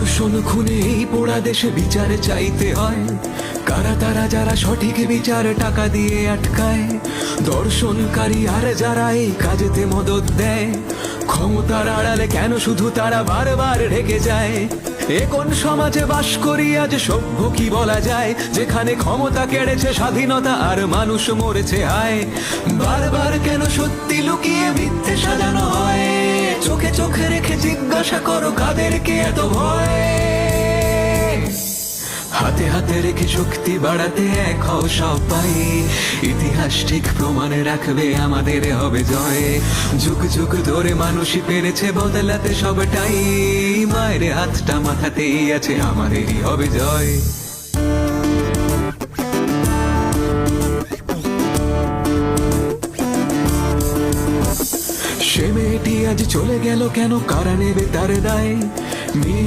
ধর্ষণ খুনে এই পোড়া দেশে বিচার চাইতে হয়। কারা তারা যারা সঠিক বিচার টাকা দিয়ে আটকায়? দর্শনকারী আর যারা এই কাজেতে মদত দেয়, ক্ষমতার আড়ালে কেন শুধু তারা বারবার ঢেকে যায়? এ কোন সমাজে বাস করি আজ, সভ্য কি বলা যায়, যেখানে ক্ষমতা কেড়েছে স্বাধীনতা আর মানুষ মরেছে হায়? বারবার কেন সত্যি লুকিয়ে মিথ্যে সাজানো হয়? চোখে চোখে রেখে জিজ্ঞাসা করো কাদেরকে এত ভয়? হাতে হাতে রেখে শক্তি বাড়াতে এক হও সবাই, ইতিহাস ঠিক প্রমাণে রাখবে আমাদের হবে জয়। যুগ যুগ ধরে মানুষই পেরেছে বদলাতে সবটাই, মায়ের হাতটা মাথাতেই আছে আমাদেরই হবে জয়। সে মেয়েটি আজ চলে গেল কেন, কারা নেবে তার দায়? মেয়ে